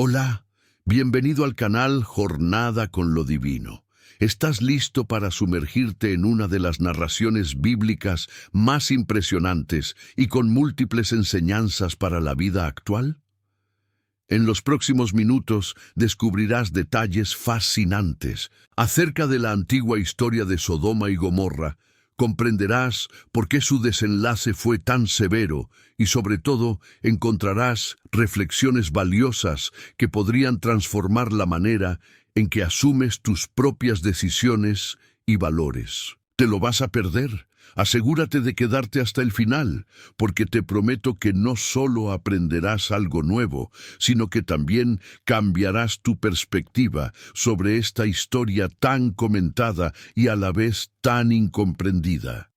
Hola, bienvenido al canal Jornada con lo Divino. ¿Estás listo para sumergirte en una de las narraciones bíblicas más impresionantes y con múltiples enseñanzas para la vida actual? En los próximos minutos descubrirás detalles fascinantes acerca de la antigua historia de Sodoma y Gomorra. Comprenderás por qué su desenlace fue tan severo y sobre todo encontrarás reflexiones valiosas que podrían transformar la manera en que asumes tus propias decisiones y valores. ¿Te lo vas a perder? Asegúrate de quedarte hasta el final, porque te prometo que no solo aprenderás algo nuevo, sino que también cambiarás tu perspectiva sobre esta historia tan comentada y a la vez tan incomprendida.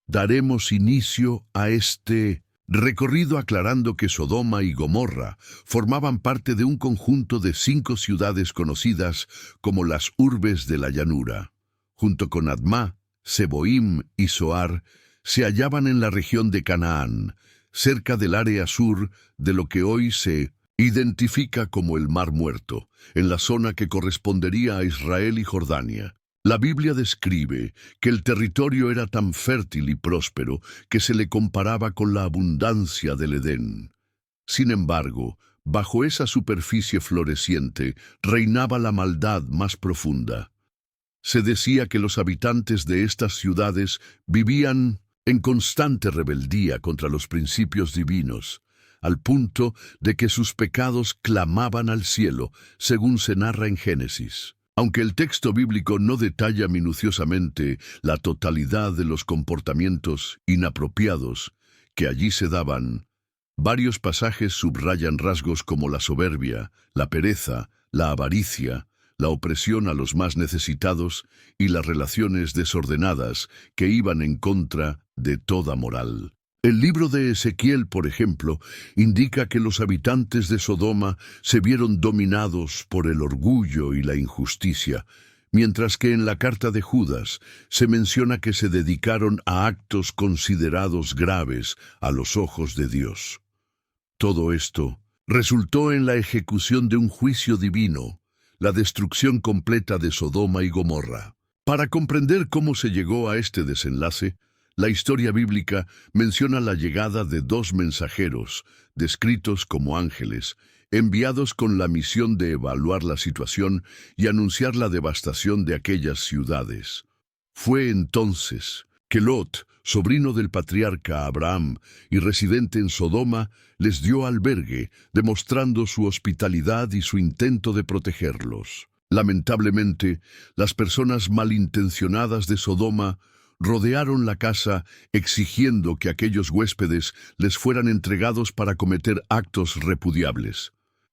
Daremos inicio a este recorrido aclarando que Sodoma y Gomorra formaban parte de un conjunto de 5 ciudades conocidas como las urbes de la llanura. Junto con Admá, Seboim y Zoar se hallaban en la región de Canaán, cerca del área sur de lo que hoy se identifica como el Mar Muerto, en la zona que correspondería a Israel y Jordania. La Biblia describe que el territorio era tan fértil y próspero que se le comparaba con la abundancia del Edén. Sin embargo, bajo esa superficie floreciente reinaba la maldad más profunda. Se decía que los habitantes de estas ciudades vivían en constante rebeldía contra los principios divinos, al punto de que sus pecados clamaban al cielo, según se narra en Génesis. Aunque el texto bíblico no detalla minuciosamente la totalidad de los comportamientos inapropiados que allí se daban, varios pasajes subrayan rasgos como la soberbia, la pereza, la avaricia, la opresión a los más necesitados y las relaciones desordenadas que iban en contra de toda moral. El libro de Ezequiel, por ejemplo, indica que los habitantes de Sodoma se vieron dominados por el orgullo y la injusticia, mientras que en la carta de Judas se menciona que se dedicaron a actos considerados graves a los ojos de Dios. Todo esto resultó en la ejecución de un juicio divino, la destrucción completa de Sodoma y Gomorra. Para comprender cómo se llegó a este desenlace, la historia bíblica menciona la llegada de 2 mensajeros, descritos como ángeles, enviados con la misión de evaluar la situación y anunciar la devastación de aquellas ciudades. Fue entonces que Lot, sobrino del patriarca Abraham y residente en Sodoma, les dio albergue, demostrando su hospitalidad y su intento de protegerlos. Lamentablemente, las personas malintencionadas de Sodoma rodearon la casa exigiendo que aquellos huéspedes les fueran entregados para cometer actos repudiables.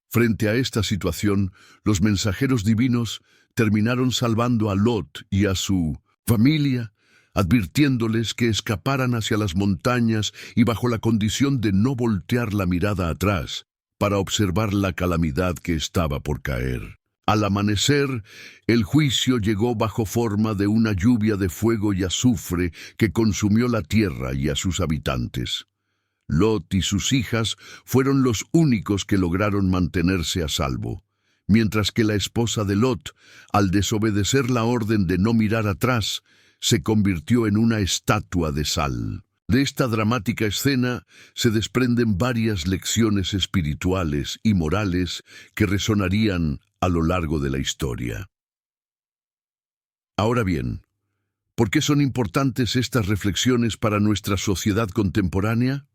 Frente a esta situación, los mensajeros divinos terminaron salvando a Lot y a su familia, advirtiéndoles que escaparan hacia las montañas y bajo la condición de no voltear la mirada atrás para observar la calamidad que estaba por caer. Al amanecer, el juicio llegó bajo forma de una lluvia de fuego y azufre que consumió la tierra y a sus habitantes. Lot y sus hijas fueron los únicos que lograron mantenerse a salvo, mientras que la esposa de Lot, al desobedecer la orden de no mirar atrás, se convirtió en una estatua de sal. De esta dramática escena se desprenden varias lecciones espirituales y morales que resonarían a lo largo de la historia. Ahora bien, ¿por qué son importantes estas reflexiones para nuestra sociedad contemporánea?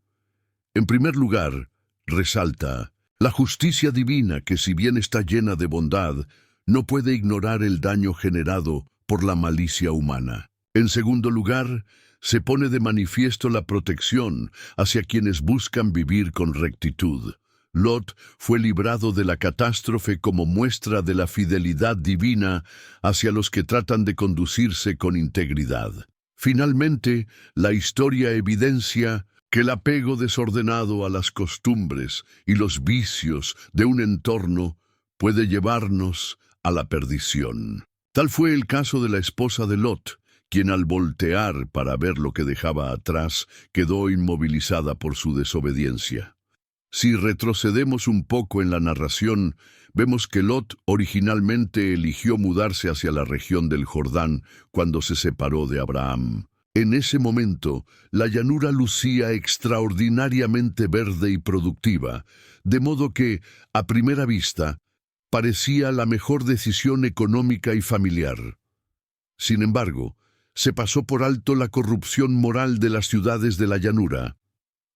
En primer lugar, resalta la justicia divina que, si bien está llena de bondad, no puede ignorar el daño generado por la malicia humana. En segundo lugar, se pone de manifiesto la protección hacia quienes buscan vivir con rectitud. Lot fue librado de la catástrofe como muestra de la fidelidad divina hacia los que tratan de conducirse con integridad. Finalmente, la historia evidencia que el apego desordenado a las costumbres y los vicios de un entorno puede llevarnos a la perdición. Tal fue el caso de la esposa de Lot, quien al voltear para ver lo que dejaba atrás quedó inmovilizada por su desobediencia. Si retrocedemos un poco en la narración, vemos que Lot originalmente eligió mudarse hacia la región del Jordán cuando se separó de Abraham. En ese momento, la llanura lucía extraordinariamente verde y productiva, de modo que, a primera vista, parecía la mejor decisión económica y familiar. Sin embargo, se pasó por alto la corrupción moral de las ciudades de la llanura.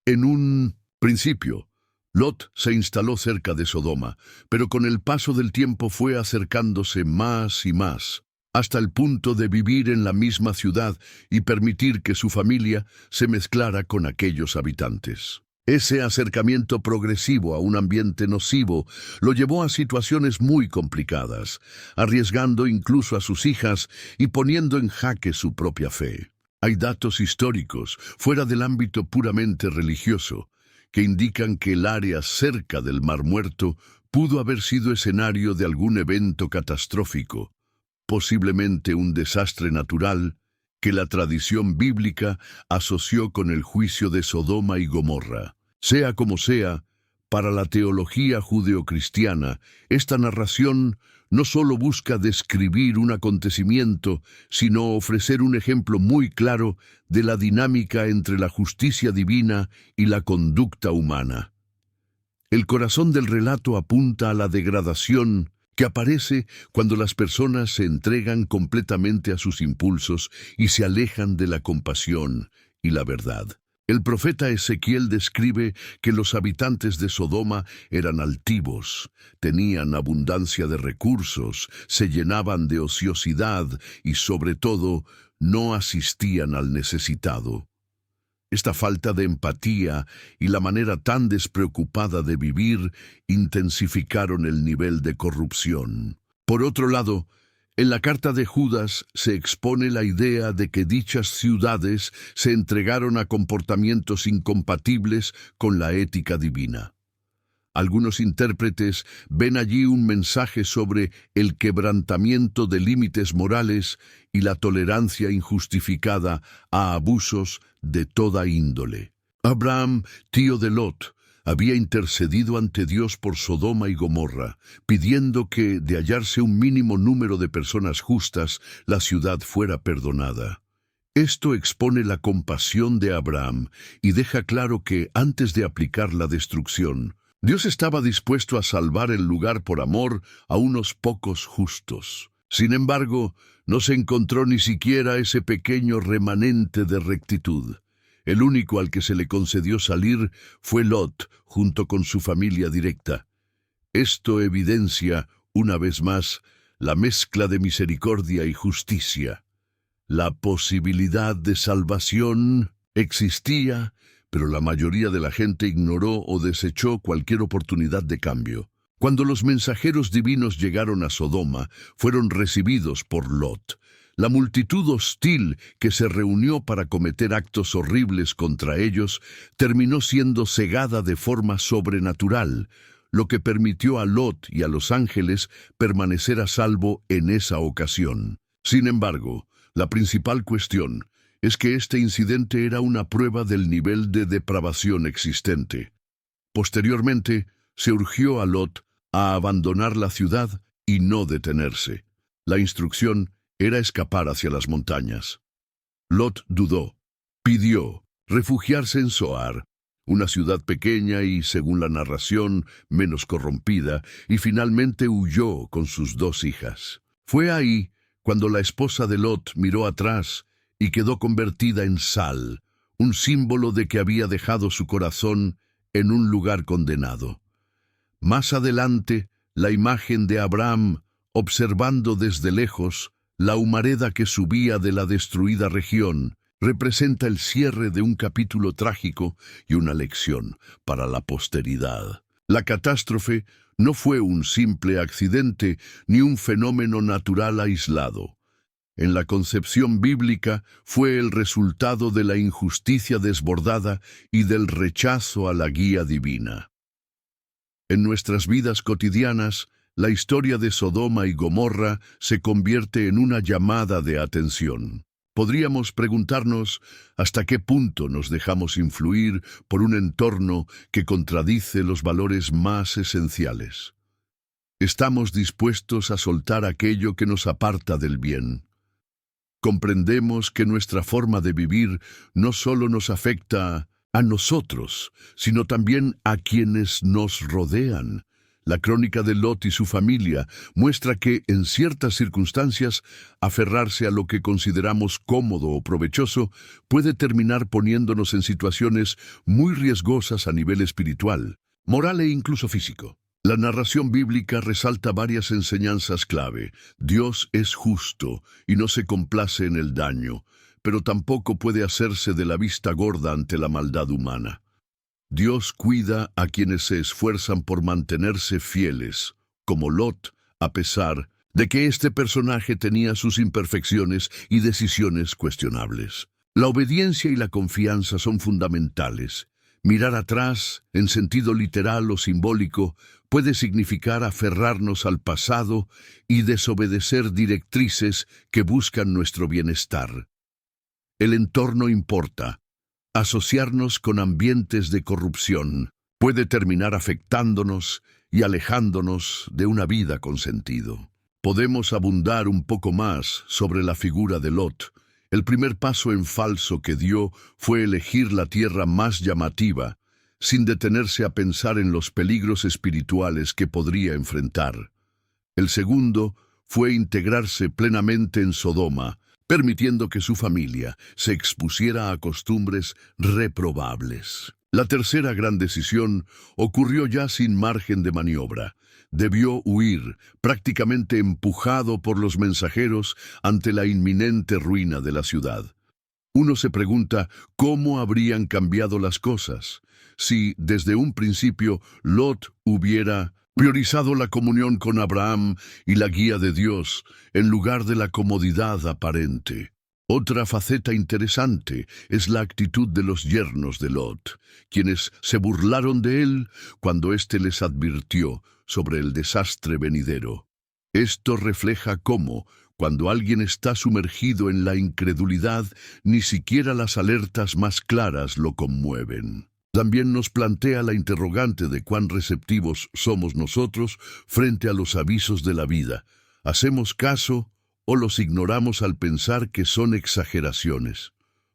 En un principio, Lot se instaló cerca de Sodoma, pero con el paso del tiempo fue acercándose más y más, hasta el punto de vivir en la misma ciudad y permitir que su familia se mezclara con aquellos habitantes. Ese acercamiento progresivo a un ambiente nocivo lo llevó a situaciones muy complicadas, arriesgando incluso a sus hijas y poniendo en jaque su propia fe. Hay datos históricos, fuera del ámbito puramente religioso, que indican que el área cerca del Mar Muerto pudo haber sido escenario de algún evento catastrófico, posiblemente un desastre natural que la tradición bíblica asoció con el juicio de Sodoma y Gomorra. Sea como sea, para la teología judeocristiana, esta narración no solo busca describir un acontecimiento, sino ofrecer un ejemplo muy claro de la dinámica entre la justicia divina y la conducta humana. El corazón del relato apunta a la degradación que aparece cuando las personas se entregan completamente a sus impulsos y se alejan de la compasión y la verdad. El profeta Ezequiel describe que los habitantes de Sodoma eran altivos, tenían abundancia de recursos, se llenaban de ociosidad y, sobre todo, no asistían al necesitado. Esta falta de empatía y la manera tan despreocupada de vivir intensificaron el nivel de corrupción. Por otro lado, en la carta de Judas se expone la idea de que dichas ciudades se entregaron a comportamientos incompatibles con la ética divina. Algunos intérpretes ven allí un mensaje sobre el quebrantamiento de límites morales y la tolerancia injustificada a abusos de toda índole. Abraham, tío de Lot, había intercedido ante Dios por Sodoma y Gomorra, pidiendo que, de hallarse un mínimo número de personas justas, la ciudad fuera perdonada. Esto expone la compasión de Abraham y deja claro que, antes de aplicar la destrucción, Dios estaba dispuesto a salvar el lugar por amor a unos pocos justos. Sin embargo, no se encontró ni siquiera ese pequeño remanente de rectitud. El único al que se le concedió salir fue Lot, junto con su familia directa. Esto evidencia, una vez más, la mezcla de misericordia y justicia. La posibilidad de salvación existía, pero la mayoría de la gente ignoró o desechó cualquier oportunidad de cambio. Cuando los mensajeros divinos llegaron a Sodoma, fueron recibidos por Lot. La multitud hostil que se reunió para cometer actos horribles contra ellos terminó siendo cegada de forma sobrenatural, lo que permitió a Lot y a los ángeles permanecer a salvo en esa ocasión. Sin embargo, la principal cuestión es que este incidente era una prueba del nivel de depravación existente. Posteriormente, se urgió a Lot a abandonar la ciudad y no detenerse. La instrucción era escapar hacia las montañas. Lot dudó. Pidió refugiarse en Zoar, una ciudad pequeña y, según la narración, menos corrompida, y finalmente huyó con sus 2 hijas. Fue ahí cuando la esposa de Lot miró atrás y quedó convertida en sal, un símbolo de que había dejado su corazón en un lugar condenado. Más adelante, la imagen de Abraham, observando desde lejos la humareda que subía de la destruida región, representa el cierre de un capítulo trágico y una lección para la posteridad. La catástrofe no fue un simple accidente ni un fenómeno natural aislado. En la concepción bíblica fue el resultado de la injusticia desbordada y del rechazo a la guía divina. En nuestras vidas cotidianas, la historia de Sodoma y Gomorra se convierte en una llamada de atención. Podríamos preguntarnos hasta qué punto nos dejamos influir por un entorno que contradice los valores más esenciales. ¿Estamos dispuestos a soltar aquello que nos aparta del bien? Comprendemos que nuestra forma de vivir no solo nos afecta a nosotros, sino también a quienes nos rodean. La crónica de Lot y su familia muestra que, en ciertas circunstancias, aferrarse a lo que consideramos cómodo o provechoso puede terminar poniéndonos en situaciones muy riesgosas a nivel espiritual, moral e incluso físico. La narración bíblica resalta varias enseñanzas clave. Dios es justo y no se complace en el daño, pero tampoco puede hacerse de la vista gorda ante la maldad humana. Dios cuida a quienes se esfuerzan por mantenerse fieles, como Lot, a pesar de que este personaje tenía sus imperfecciones y decisiones cuestionables. La obediencia y la confianza son fundamentales. Mirar atrás, en sentido literal o simbólico, puede significar aferrarnos al pasado y desobedecer directrices que buscan nuestro bienestar. El entorno importa. Asociarnos con ambientes de corrupción puede terminar afectándonos y alejándonos de una vida con sentido. Podemos abundar un poco más sobre la figura de Lot. El primer paso en falso que dio fue elegir la tierra más llamativa, sin detenerse a pensar en los peligros espirituales que podría enfrentar. El segundo fue integrarse plenamente en Sodoma, permitiendo que su familia se expusiera a costumbres reprobables. La tercera gran decisión ocurrió ya sin margen de maniobra. Debió huir, prácticamente empujado por los mensajeros ante la inminente ruina de la ciudad. Uno se pregunta cómo habrían cambiado las cosas si, desde un principio, Lot hubiera priorizado la comunión con Abraham y la guía de Dios en lugar de la comodidad aparente. Otra faceta interesante es la actitud de los yernos de Lot, quienes se burlaron de él cuando éste les advirtió sobre el desastre venidero. Esto refleja cómo, cuando alguien está sumergido en la incredulidad, ni siquiera las alertas más claras lo conmueven. También nos plantea la interrogante de cuán receptivos somos nosotros frente a los avisos de la vida. ¿Hacemos caso o los ignoramos al pensar que son exageraciones?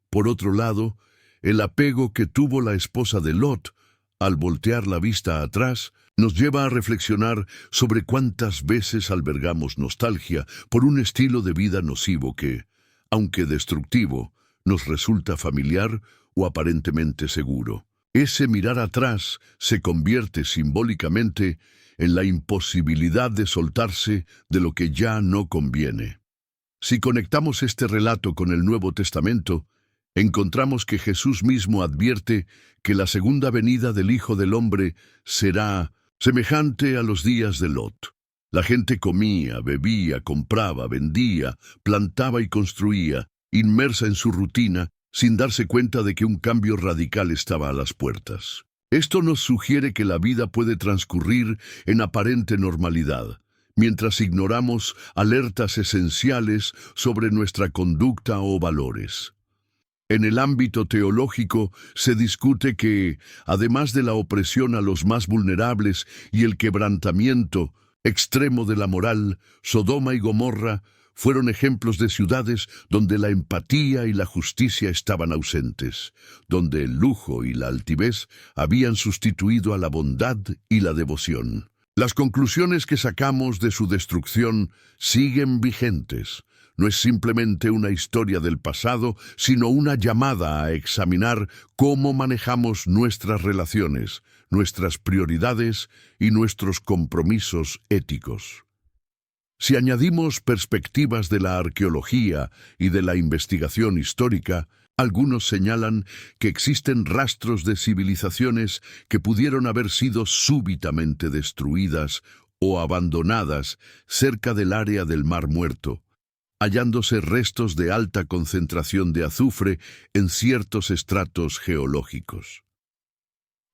Por otro lado, el apego que tuvo la esposa de Lot al voltear la vista atrás nos lleva a reflexionar sobre cuántas veces albergamos nostalgia por un estilo de vida nocivo que, aunque destructivo, nos resulta familiar o aparentemente seguro. Ese mirar atrás se convierte simbólicamente en la imposibilidad de soltarse de lo que ya no conviene. Si conectamos este relato con el Nuevo Testamento, encontramos que Jesús mismo advierte que la segunda venida del Hijo del Hombre será semejante a los días de Lot. La gente comía, bebía, compraba, vendía, plantaba y construía, inmersa en su rutina, sin darse cuenta de que un cambio radical estaba a las puertas. Esto nos sugiere que la vida puede transcurrir en aparente normalidad, mientras ignoramos alertas esenciales sobre nuestra conducta o valores. En el ámbito teológico se discute que, además de la opresión a los más vulnerables y el quebrantamiento extremo de la moral, Sodoma y Gomorra fueron ejemplos de ciudades donde la empatía y la justicia estaban ausentes, donde el lujo y la altivez habían sustituido a la bondad y la devoción. Las conclusiones que sacamos de su destrucción siguen vigentes. No es simplemente una historia del pasado, sino una llamada a examinar cómo manejamos nuestras relaciones, nuestras prioridades y nuestros compromisos éticos. Si añadimos perspectivas de la arqueología y de la investigación histórica, algunos señalan que existen rastros de civilizaciones que pudieron haber sido súbitamente destruidas o abandonadas cerca del área del Mar Muerto, hallándose restos de alta concentración de azufre en ciertos estratos geológicos.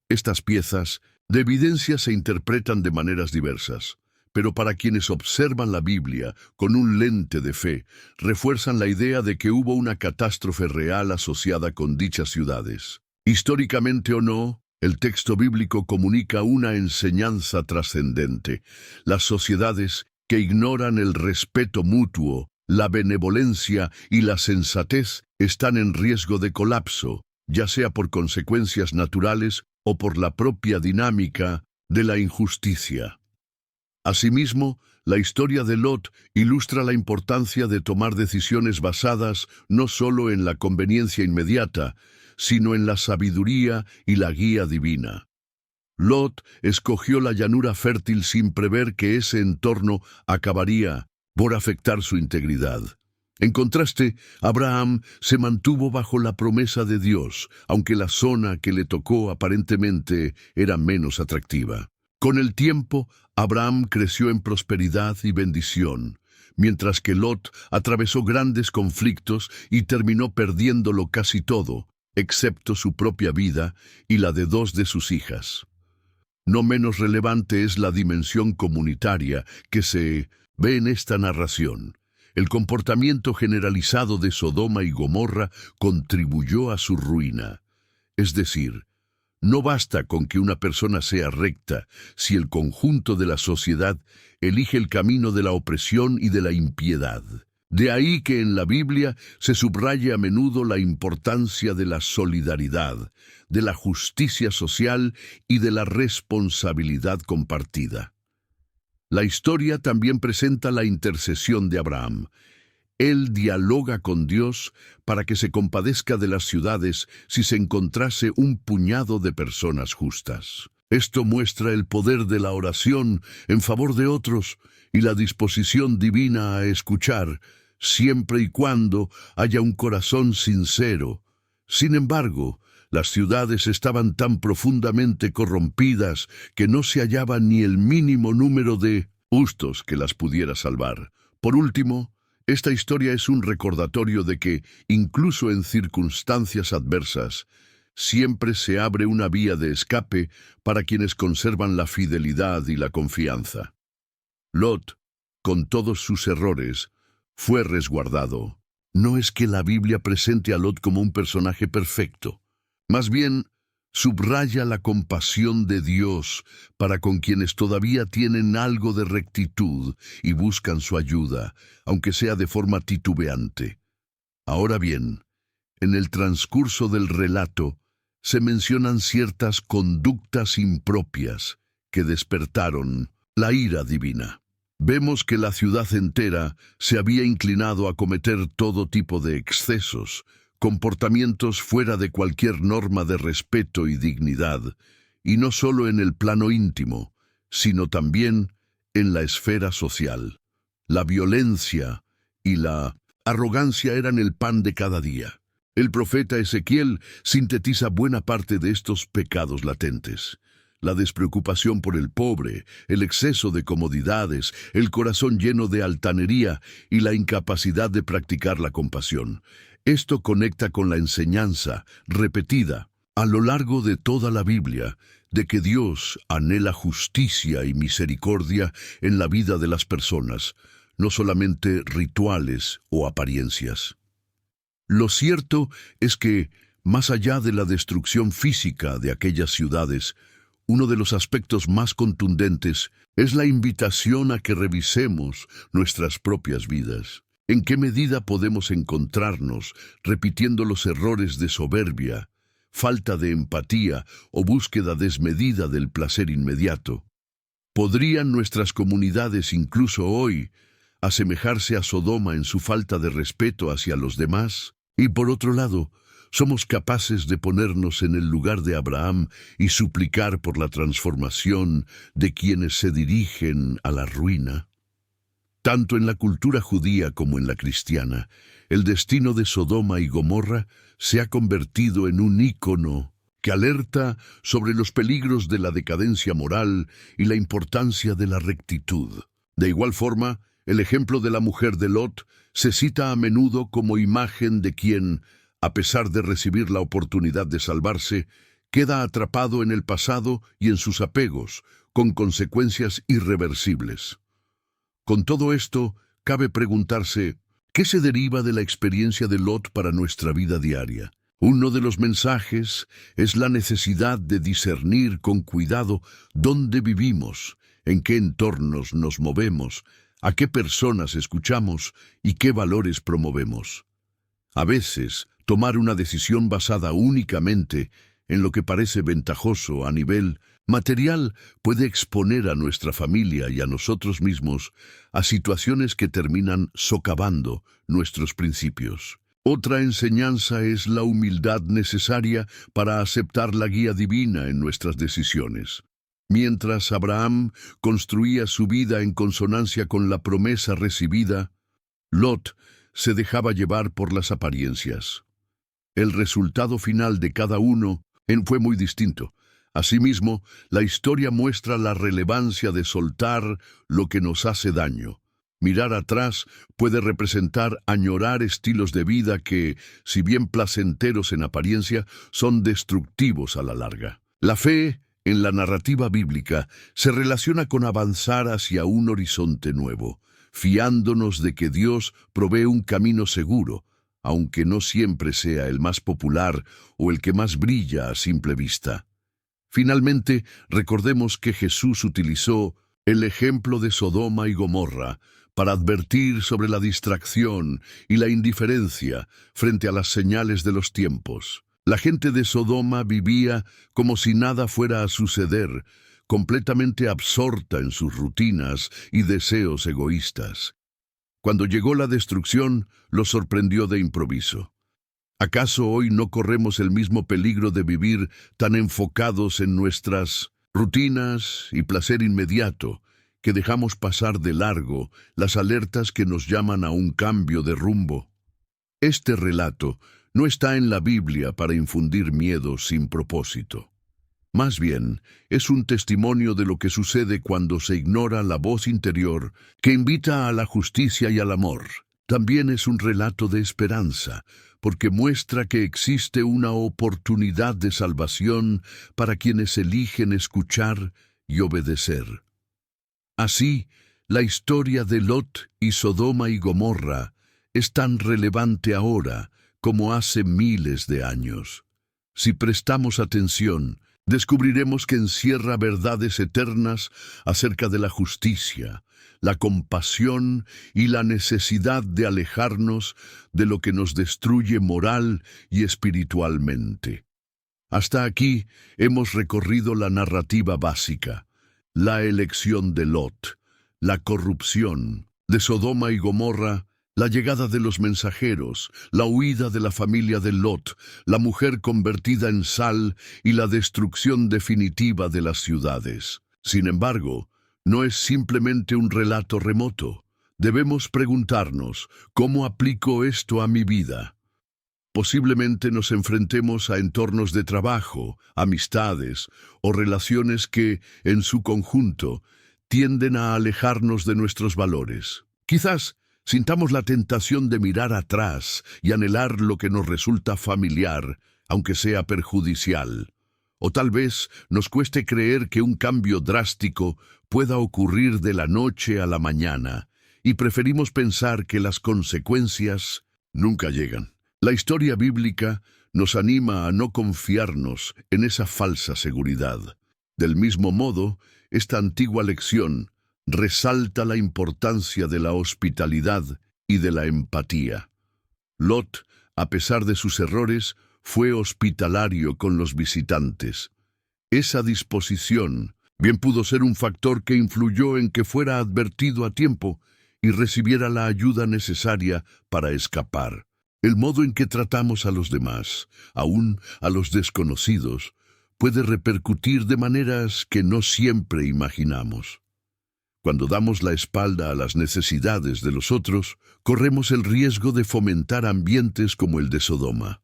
Estas piezas de evidencia se interpretan de maneras diversas, Pero para quienes observan la Biblia con un lente de fe, refuerzan la idea de que hubo una catástrofe real asociada con dichas ciudades. Históricamente o no, el texto bíblico comunica una enseñanza trascendente. Las sociedades que ignoran el respeto mutuo, la benevolencia y la sensatez están en riesgo de colapso, ya sea por consecuencias naturales o por la propia dinámica de la injusticia. Asimismo, la historia de Lot ilustra la importancia de tomar decisiones basadas no solo en la conveniencia inmediata, sino en la sabiduría y la guía divina. Lot escogió la llanura fértil sin prever que ese entorno acabaría por afectar su integridad. En contraste, Abraham se mantuvo bajo la promesa de Dios, aunque la zona que le tocó aparentemente era menos atractiva. Con el tiempo, Abraham creció en prosperidad y bendición, mientras que Lot atravesó grandes conflictos y terminó perdiéndolo casi todo, excepto su propia vida y la de 2 de sus hijas. No menos relevante es la dimensión comunitaria que se ve en esta narración. El comportamiento generalizado de Sodoma y Gomorra contribuyó a su ruina. Es decir, no basta con que una persona sea recta si el conjunto de la sociedad elige el camino de la opresión y de la impiedad. De ahí que en la Biblia se subraya a menudo la importancia de la solidaridad, de la justicia social y de la responsabilidad compartida. La historia también presenta la intercesión de Abraham. Él dialoga con Dios para que se compadezca de las ciudades si se encontrase un puñado de personas justas. Esto muestra el poder de la oración en favor de otros y la disposición divina a escuchar, siempre y cuando haya un corazón sincero. Sin embargo, las ciudades estaban tan profundamente corrompidas que no se hallaba ni el mínimo número de justos que las pudiera salvar. Por último, esta historia es un recordatorio de que, incluso en circunstancias adversas, siempre se abre una vía de escape para quienes conservan la fidelidad y la confianza. Lot, con todos sus errores, fue resguardado. No es que la Biblia presente a Lot como un personaje perfecto. Más bien, subraya la compasión de Dios para con quienes todavía tienen algo de rectitud y buscan su ayuda, aunque sea de forma titubeante. Ahora bien, en el transcurso del relato, se mencionan ciertas conductas impropias que despertaron la ira divina. Vemos que la ciudad entera se había inclinado a cometer todo tipo de excesos, comportamientos fuera de cualquier norma de respeto y dignidad, y no solo en el plano íntimo, sino también en la esfera social. La violencia y la arrogancia eran el pan de cada día. El profeta Ezequiel sintetiza buena parte de estos pecados latentes. La despreocupación por el pobre, el exceso de comodidades, el corazón lleno de altanería y la incapacidad de practicar la compasión. Esto conecta con la enseñanza, repetida a lo largo de toda la Biblia, de que Dios anhela justicia y misericordia en la vida de las personas, no solamente rituales o apariencias. Lo cierto es que, más allá de la destrucción física de aquellas ciudades, uno de los aspectos más contundentes es la invitación a que revisemos nuestras propias vidas. ¿En qué medida podemos encontrarnos repitiendo los errores de soberbia, falta de empatía o búsqueda desmedida del placer inmediato? ¿Podrían nuestras comunidades incluso hoy asemejarse a Sodoma en su falta de respeto hacia los demás? Y por otro lado, ¿somos capaces de ponernos en el lugar de Abraham y suplicar por la transformación de quienes se dirigen a la ruina? Tanto en la cultura judía como en la cristiana, el destino de Sodoma y Gomorra se ha convertido en un ícono que alerta sobre los peligros de la decadencia moral y la importancia de la rectitud. De igual forma, el ejemplo de la mujer de Lot se cita a menudo como imagen de quien, a pesar de recibir la oportunidad de salvarse, queda atrapado en el pasado y en sus apegos, con consecuencias irreversibles. Con todo esto, cabe preguntarse, ¿qué se deriva de la experiencia de Lot para nuestra vida diaria? Uno de los mensajes es la necesidad de discernir con cuidado dónde vivimos, en qué entornos nos movemos, a qué personas escuchamos y qué valores promovemos. A veces, tomar una decisión basada únicamente en lo que parece ventajoso a nivel material puede exponer a nuestra familia y a nosotros mismos a situaciones que terminan socavando nuestros principios. Otra enseñanza es la humildad necesaria para aceptar la guía divina en nuestras decisiones. Mientras Abraham construía su vida en consonancia con la promesa recibida, Lot se dejaba llevar por las apariencias. El resultado final de cada uno fue muy distinto. Asimismo, la historia muestra la relevancia de soltar lo que nos hace daño. Mirar atrás puede representar añorar estilos de vida que, si bien placenteros en apariencia, son destructivos a la larga. La fe, en la narrativa bíblica, se relaciona con avanzar hacia un horizonte nuevo, fiándonos de que Dios provee un camino seguro, aunque no siempre sea el más popular o el que más brilla a simple vista. Finalmente, recordemos que Jesús utilizó el ejemplo de Sodoma y Gomorra para advertir sobre la distracción y la indiferencia frente a las señales de los tiempos. La gente de Sodoma vivía como si nada fuera a suceder, completamente absorta en sus rutinas y deseos egoístas. Cuando llegó la destrucción, los sorprendió de improviso. ¿Acaso hoy no corremos el mismo peligro de vivir tan enfocados en nuestras rutinas y placer inmediato, que dejamos pasar de largo las alertas que nos llaman a un cambio de rumbo? Este relato no está en la Biblia para infundir miedo sin propósito. Más bien, es un testimonio de lo que sucede cuando se ignora la voz interior que invita a la justicia y al amor. También es un relato de esperanza, porque muestra que existe una oportunidad de salvación para quienes eligen escuchar y obedecer. Así, la historia de Lot y Sodoma y Gomorra es tan relevante ahora como hace miles de años. Si prestamos atención, descubriremos que encierra verdades eternas acerca de la justicia, la compasión y la necesidad de alejarnos de lo que nos destruye moral y espiritualmente. Hasta aquí hemos recorrido la narrativa básica, la elección de Lot, la corrupción de Sodoma y Gomorra, la llegada de los mensajeros, la huida de la familia de Lot, la mujer convertida en sal y la destrucción definitiva de las ciudades. Sin embargo, no es simplemente un relato remoto. Debemos preguntarnos, ¿cómo aplico esto a mi vida? Posiblemente nos enfrentemos a entornos de trabajo, amistades o relaciones que, en su conjunto, tienden a alejarnos de nuestros valores. Quizás sintamos la tentación de mirar atrás y anhelar lo que nos resulta familiar, aunque sea perjudicial. O tal vez nos cueste creer que un cambio drástico pueda ocurrir de la noche a la mañana, y preferimos pensar que las consecuencias nunca llegan. La historia bíblica nos anima a no confiarnos en esa falsa seguridad. Del mismo modo, esta antigua lección resalta la importancia de la hospitalidad y de la empatía. Lot, a pesar de sus errores, fue hospitalario con los visitantes. Esa disposición bien pudo ser un factor que influyó en que fuera advertido a tiempo y recibiera la ayuda necesaria para escapar. El modo en que tratamos a los demás, aún a los desconocidos, puede repercutir de maneras que no siempre imaginamos. Cuando damos la espalda a las necesidades de los otros, corremos el riesgo de fomentar ambientes como el de Sodoma,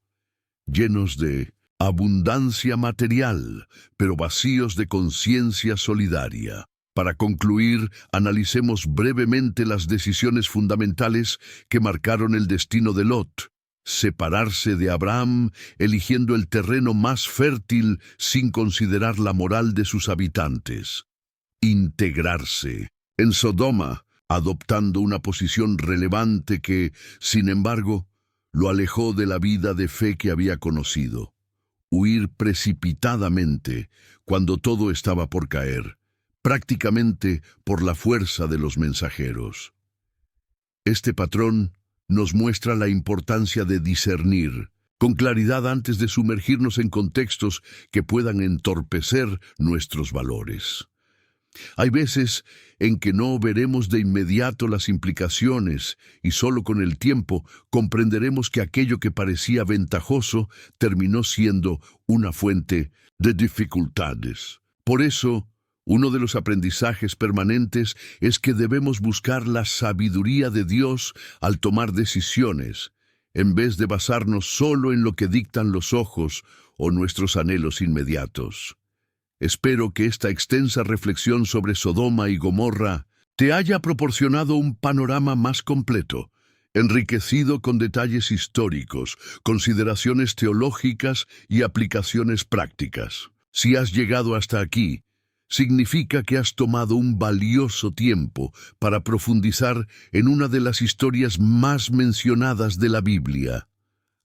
llenos de abundancia material, pero vacíos de conciencia solidaria. Para concluir, analicemos brevemente las decisiones fundamentales que marcaron el destino de Lot. Separarse de Abraham, eligiendo el terreno más fértil sin considerar la moral de sus habitantes. Integrarse. En Sodoma, adoptando una posición relevante que, sin embargo, lo alejó de la vida de fe que había conocido. Huir precipitadamente cuando todo estaba por caer, prácticamente por la fuerza de los mensajeros. Este patrón nos muestra la importancia de discernir con claridad antes de sumergirnos en contextos que puedan entorpecer nuestros valores. Hay veces en que no veremos de inmediato las implicaciones y solo con el tiempo comprenderemos que aquello que parecía ventajoso terminó siendo una fuente de dificultades. Por eso, uno de los aprendizajes permanentes es que debemos buscar la sabiduría de Dios al tomar decisiones, en vez de basarnos solo en lo que dictan los ojos o nuestros anhelos inmediatos. Espero que esta extensa reflexión sobre Sodoma y Gomorra te haya proporcionado un panorama más completo, enriquecido con detalles históricos, consideraciones teológicas y aplicaciones prácticas. Si has llegado hasta aquí, significa que has tomado un valioso tiempo para profundizar en una de las historias más mencionadas de la Biblia.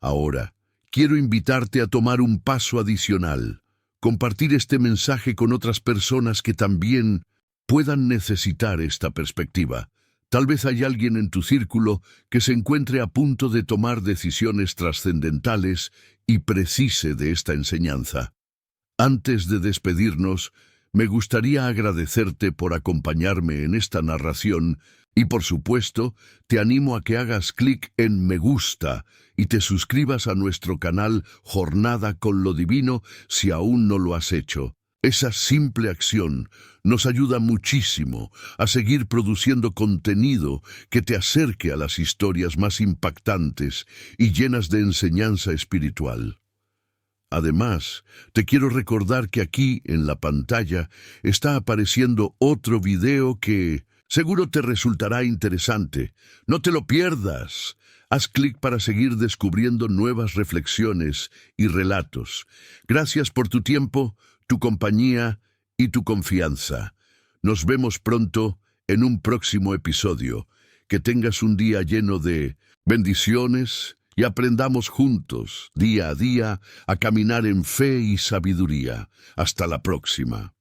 Ahora, quiero invitarte a tomar un paso adicional. Compartir este mensaje con otras personas que también puedan necesitar esta perspectiva. Tal vez hay alguien en tu círculo que se encuentre a punto de tomar decisiones trascendentales y precise de esta enseñanza. Antes de despedirnos, me gustaría agradecerte por acompañarme en esta narración y, por supuesto, te animo a que hagas clic en me gusta y te suscribas a nuestro canal Jornada con lo Divino si aún no lo has hecho. Esa simple acción nos ayuda muchísimo a seguir produciendo contenido que te acerque a las historias más impactantes y llenas de enseñanza espiritual. Además, te quiero recordar que aquí, en la pantalla, está apareciendo otro video que seguro te resultará interesante. ¡No te lo pierdas! Haz clic para seguir descubriendo nuevas reflexiones y relatos. Gracias por tu tiempo, tu compañía y tu confianza. Nos vemos pronto en un próximo episodio. Que tengas un día lleno de bendiciones y aprendamos juntos, día a día, a caminar en fe y sabiduría. Hasta la próxima.